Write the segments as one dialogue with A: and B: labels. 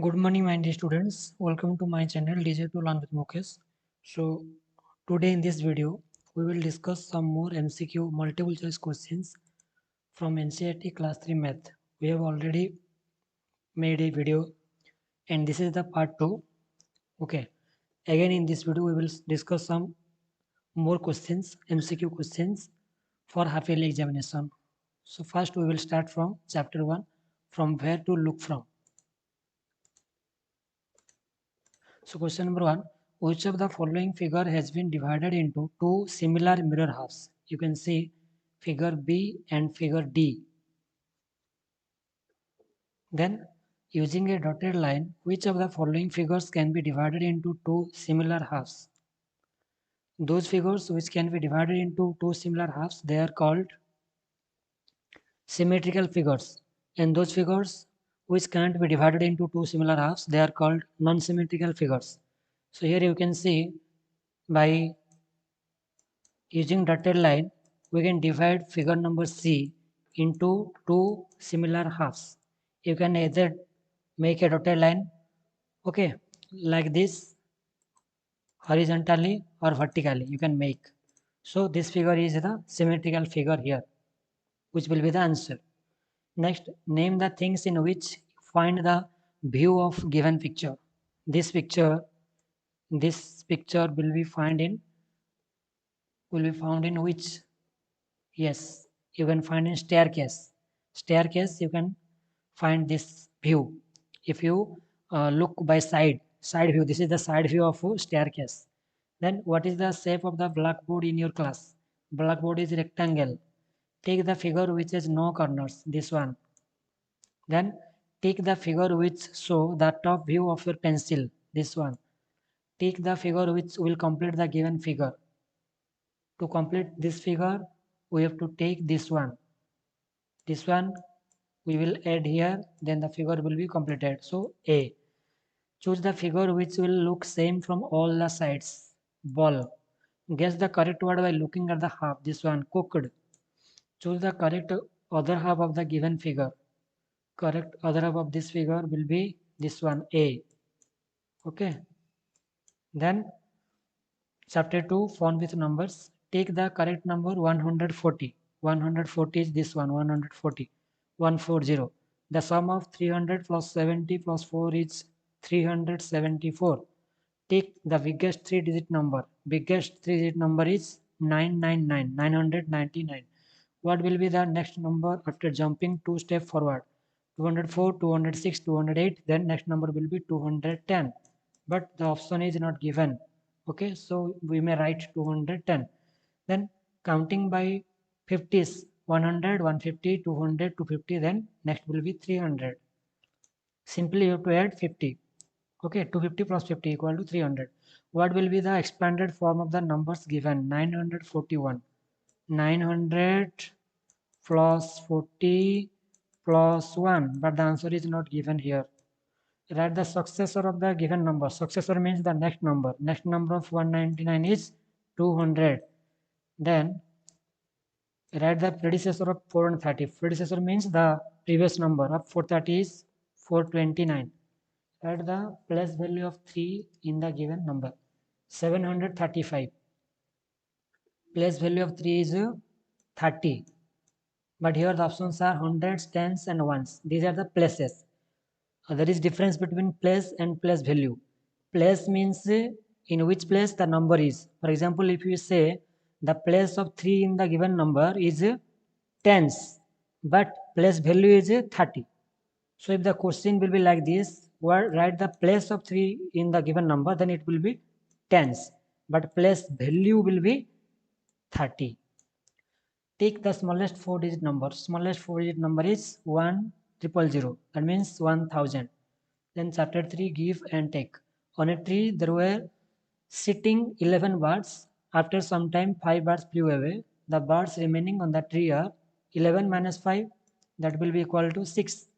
A: Good morning, my dear students. Welcome to my channel DJ to Learn with Mukesh. So, today in this video, we will discuss some more MCQ multiple choice questions from NCERT Class 3 Math. We have already made a video, and this is the part 2. Okay. Again, in this video, we will discuss some more questions, MCQ questions for half yearly examination. So, first, we will start from chapter 1, from where to look from. So question number 1, which of the following figure has been divided into two similar mirror halves? You can see figure B and figure D. Then using a dotted line, which of the following figures can be divided into two similar halves? Those figures which can be divided into two similar halves, they are called symmetrical figures. And those figures which can't be divided into two similar halves, they are called non-symmetrical figures. So here you can see by using dotted line, we can divide figure number C into two similar halves. You can either make a dotted line, okay, like this, horizontally or vertically, you can make. So this figure is the symmetrical figure here, which will be the answer. Next, name the things in which find the view of given picture. This picture, this picture will be found in which? Yes, you can find in staircase. Staircase, you can find this view. If you look by side view, this is the side view of a staircase. Then what is the shape of the blackboard in your class? Blackboard is rectangle. Take the figure which has no corners, this one. Then take the figure which show the top view of your pencil, this one. Take the figure which will complete the given figure. To complete this figure, we have to take this one. This one we will add here, then the figure will be completed. So A. Choose the figure which will look same from all the sides. Ball. Guess the correct word by looking at the half. This one, cooked. Choose the correct other half of the given figure. Correct other half of this figure will be this one, A. Okay. Then chapter 2, font with numbers. Take the correct number 140. 140 is this one, 140. 140. The sum of 300 plus 70 plus 4 is 374. Take the biggest three-digit number. Biggest three-digit number is 999, 999. What will be the next number after jumping two steps forward? 204, 206, 208. Then next number will be 210. But the option is not given. Okay, so we may write 210. Then counting by 50s, 100, 150, 200, 250. Then next will be 300. Simply you have to add 50. Okay, 250 plus 50 equal to 300. What will be the expanded form of the numbers given? 941. 900 plus 40 plus 1. But the answer is not given here. Write the successor of the given number. Successor means the next number. Next number of 199 is 200. Then write the predecessor of 430. Predecessor means the previous number of 430 is 429. Write the place value of 3 in the given number. 735. Place value of 3 is 30. But here the options are hundreds, tens and ones. These are the places. There is difference between place and place value. Place means in which place the number is. For example, if you say the place of 3 in the given number is tens, but place value is 30. So if the question will be like this, write the place of 3 in the given number, then it will be tens, but place value will be 30. Take the smallest 4-digit number. Smallest 4-digit number is 1000. That means 1000. Then chapter 3, give and take. On a tree there were sitting 11 birds. After some time 5 birds flew away. The birds remaining on the tree are 11 minus 5, that will be equal to 6.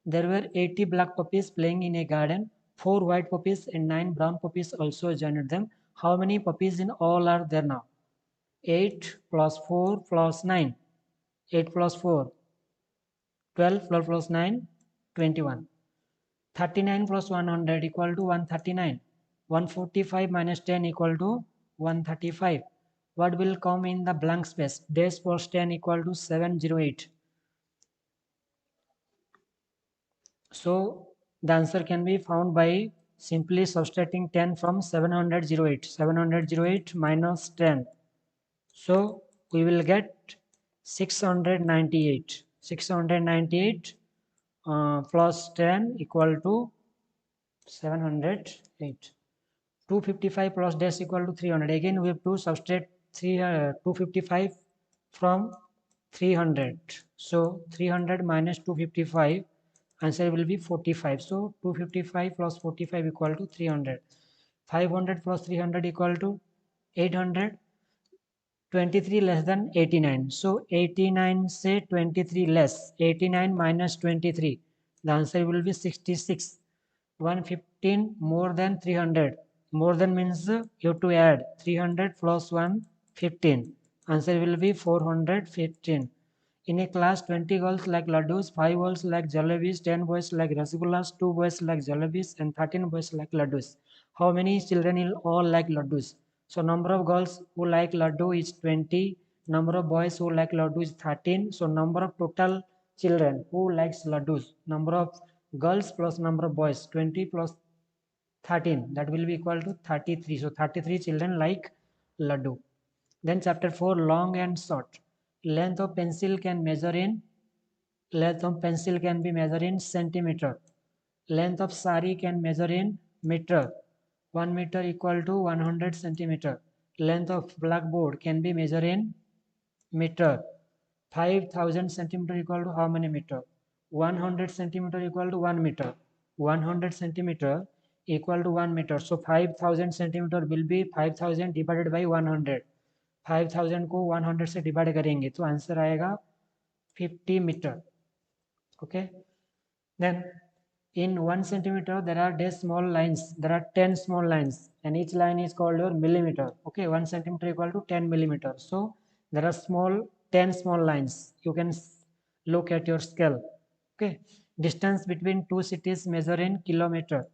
A: There were 80 black puppies playing in a garden. 4 white puppies and 9 brown puppies also joined them. How many puppies in all are there now? 8 plus 4 plus 9. 8 plus 4, 12, 12 plus 9, 21. 39 plus 100 equal to 139. 145 minus 10 equal to 135. What will come in the blank space? Dash plus 10 equal to 708. So the answer can be found by simply subtracting 10 from 708. 708 minus 10. So we will get 698. 698 plus 10 equal to 708. 255 plus dash equal to 300. Again we have to subtract 255 from 300. So 300 minus 255, answer will be 45. So 255 plus 45 equal to 300. 500 plus 300 equal to 800. 23 less than 89. So 89 say 23 less. 89 minus 23. The answer will be 66. 115 more than 300. More than means you have to add 300 plus 115. Answer will be 415. In a class, 20 girls like laddus, 5 girls like jalebis, 10 boys like rasgullas, 2 boys like jalebis, and 13 boys like laddus. How many children will all like laddus? So number of girls who like laddu is 20. Number of boys who like laddu is 13. So number of total children who likes laddus. Number of girls plus number of boys, 20 plus 13, that will be equal to 33. So 33 children like laddu. Then chapter 4, long and short. Length of pencil can measure in Length of pencil can be measured in centimeter. Length of sari can measure in meter. 1 meter equal to 100 centimeter. Length of blackboard can be measured in meter. 5000 centimeter equal to how many meter? 100 centimeter equal to 1 meter. 100 centimeter equal to 1 meter. So 5000 centimeter will be 5000 divided by 100. 5000 को 100 से divide करेंगे तो answer आएगा 50 metre. Okay. Then in 1 centimeter there are 10 small lines. There are 10 small lines and each line is called your millimeter. Okay, 1 centimeter equal to 10 millimeter. So there are 10 small lines. You can look at your scale. Okay. Distance between two cities measure in kilometer.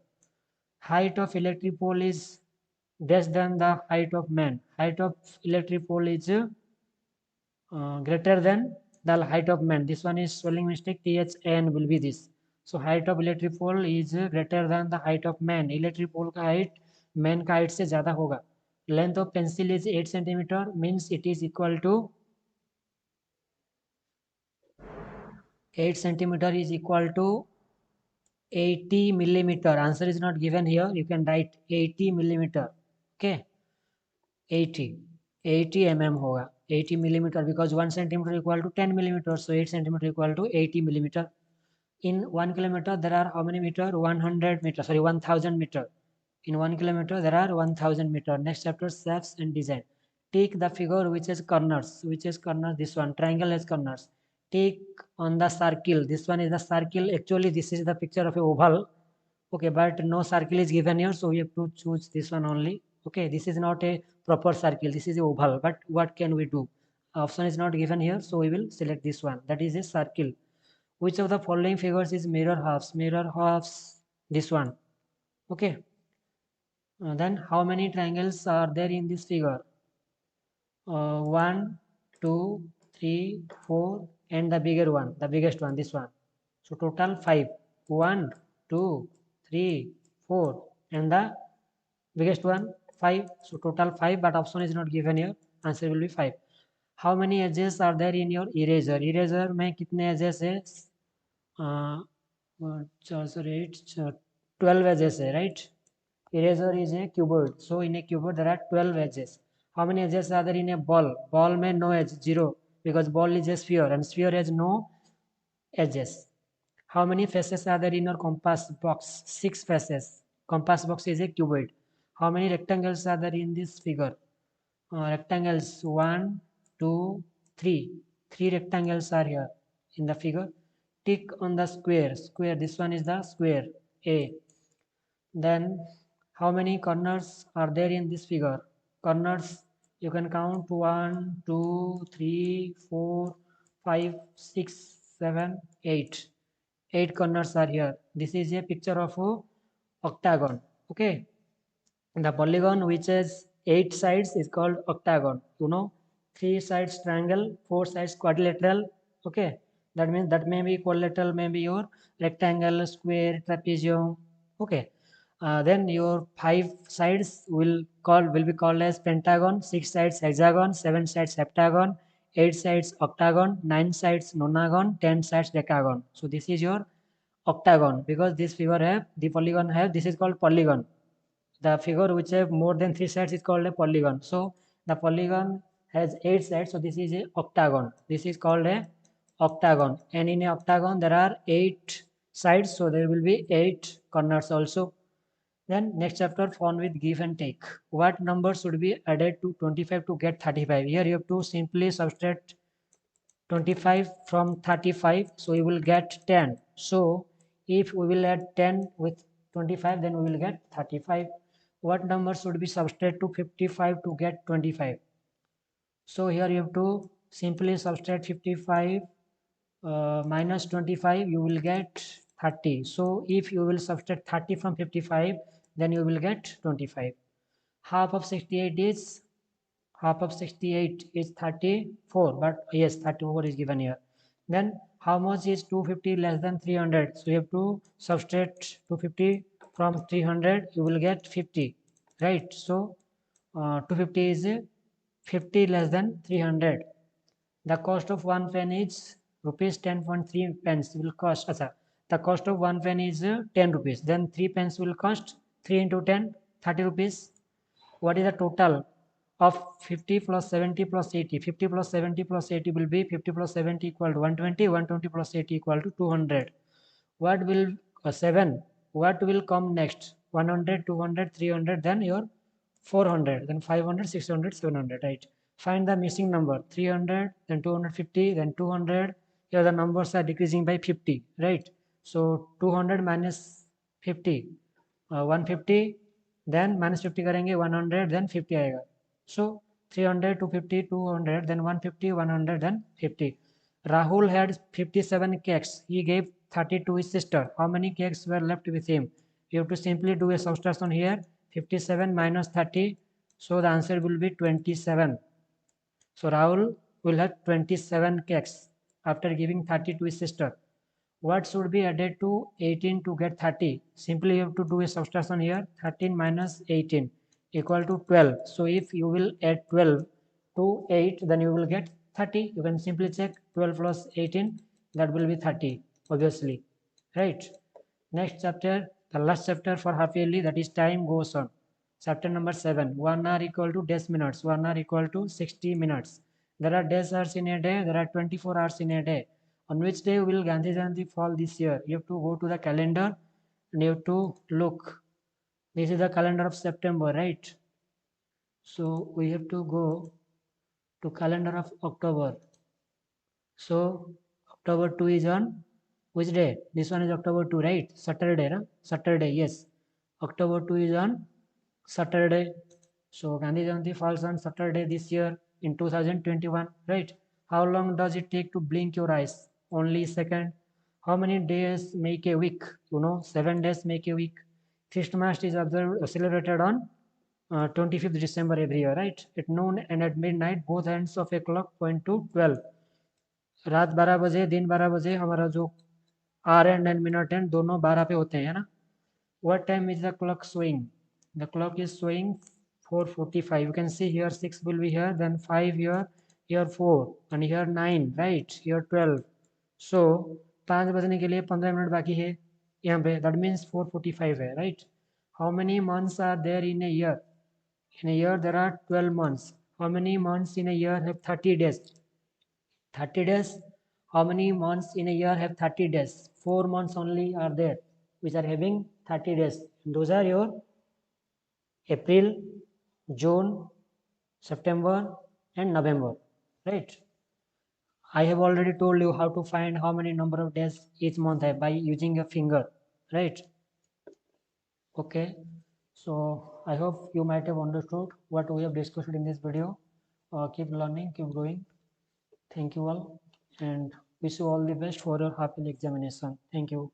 A: Height of electric pole is less than the height of man. Height of electric pole is greater than the height of man. This one is spelling mistake. THN will be this. So height of electric pole is greater than the height of man. Electric pole का height man का height से ज़्यादा होगा. Length of pencil is 8 centimeter, means it is equal to 8 centimeter is equal to 80 millimeter. Answer is not given here. You can write 80 millimeter. Okay. 80 mm होगा. 80 millimeter because 1 centimeter equal to 10 millimeter. So 8 centimeter equal to 80 millimeter. In 1 kilometer there are how many meter? 100 meter. Sorry, 1000 meter. In 1 kilometer there are 1000 meter. Next chapter, shapes and design. Take the figure which has corners. Which has corners? This one. Triangle has corners. Take on the circle. This one is the circle. Actually this is the picture of a oval. Okay, but no circle is given here, so we have to choose this one only. Okay, this is not a proper circle. This is a oval. But what can we do? Option is not given here, so we will select this one. That is a circle. Which of the following figures is mirror halves? Mirror halves, this one. Okay. Then how many triangles are there in this figure? 1, 2, 3, 4, and the bigger one, the biggest one, this one. So total 5. 1, 2, 3, 4, and the biggest one 5. So total 5, but option is not given here. Answer will be 5. How many edges are there in your eraser? Eraser में कितने edges है? 12 edges है, right? Eraser is a cuboid. So in a cuboid there are 12 edges. How many edges are there in a ball? Ball में no edge, 0, because ball is a sphere and sphere has no edges. How many faces are there in your compass box? 6 faces. Compass box is a cuboid. How many rectangles are there in this figure? Rectangles 1, 2, 3. 3 rectangles are here in the figure. Tick on the square. Square. This one is the square A. Then how many corners are there in this figure? Corners you can count 1, 2, 3, 4, 5, 6, 7, 8. 8 corners are here. This is a picture of a octagon. Okay, the polygon which has 8 sides is called octagon. 3 sides triangle, 4 sides quadrilateral. Okay, that means that may be quadrilateral, maybe your rectangle, square, trapezium. Okay, then your 5 sides will be called as pentagon, 6 sides hexagon, 7 sides heptagon, 8 sides octagon, 9 sides nonagon, 10 sides decagon. So this is your octagon, because this figure have the polygon have, this is called polygon. The figure which have more than 3 sides is called a polygon. So the polygon has 8 sides, so this is a octagon. This is called a octagon, and in a octagon there are 8 sides, so there will be 8 corners also. Then next chapter, fun with give and take. What number should be added to 25 to get 35? Here you have to simply subtract 25 from 35, so we will get 10. So if we will add 10 with 25, then we will get 35. What number should be subtract to 55 to get 25? So here you have to simply subtract 55 minus 25, you will get 30. So if you will subtract 30 from 55, then you will get 25. Half of 68 is, half of 68 is 34, but yes, 34 is given here. Then how much is 250 less than 300? So you have to subtract 250 from 300, you will get 50, right? So 250 is 50 less than 300. The cost of one pen is rupees 10.3 pence will cost. The cost of one pen is 10 rupees. Then 3 pence will cost 3 into 10, 30 rupees. What is the total of 50 plus 70 plus 80? 50 plus 70 plus 80 will be 50 plus 70 equal to 120. 120 plus 80 equal to 200. What will 7? What will come next? 100, 200, 300, then your 400, then 500, 600, 700, right? Find the missing number. 300, then 250, then 200. Here the numbers are decreasing by 50, right? So 200 minus 50, 150, then minus 50 करेंगे 100, then 50 आएगा. So 300, 250, 200, then 150, 100, then 50. Rahul had 57 cakes. He gave 30 to his sister. How many cakes were left with him? You have to simply do a subtraction here. 57 minus 30. So the answer will be 27. So Rahul will have 27 cakes after giving 30 to his sister. What should be added to 18 to get 30? Simply you have to do a subtraction here. 13 minus 18 equal to 12. So if you will add 12 to 8, then you will get 30. You can simply check 12 plus 18, that will be 30, obviously, right? Next chapter, the last chapter for half yearly, that is time goes on. Chapter number 7, 1 hour equal to days minutes, 1 hour equal to 60 minutes. There are days hours in a day, there are 24 hours in a day. On which day will Gandhi Jayanti fall this year? You have to go to the calendar and you have to look. This is the calendar of September, right? So we have to go to calendar of October. So October 2 is on which day? This one is October 2, right? Saturday, no? Saturday, yes. October 2 is on Saturday. So Gandhi Jayanti falls on Saturday this year in 2021, right? How long does it take to blink your eyes? Only a second. How many days make a week? 7 days make a week. Christmas is observed, celebrated on 25th December every year, right? At noon and at midnight, both ends of a clock point to 12. रात 12 बजे, दिन 12 बजे हमारा जो are and minute and दोनों 12 पे होते हैं ना. What time is the clock showing? The clock is showing 4:45. You can see here 6 will be here, then 5 here, here 4, and here 9, right? Here 12. So 5 बजने के लिए 15 मिनट बाकी है यहाँ पे. That means 4:45 है, right? How many months are there in a year? In a year there are 12 months. How many months in a year have 30 days? 30 days. How many months in a year have 30 days? 4 months only are there which are having 30 days. Those are your April, June, September and November, right? I have already told you how to find how many number of days each month have by using a finger, right? Okay, so I hope you might have understood what we have discussed in this video. Keep learning, keep growing. Thank you all, and Wish you all the best for your half yearly examination. Thank you.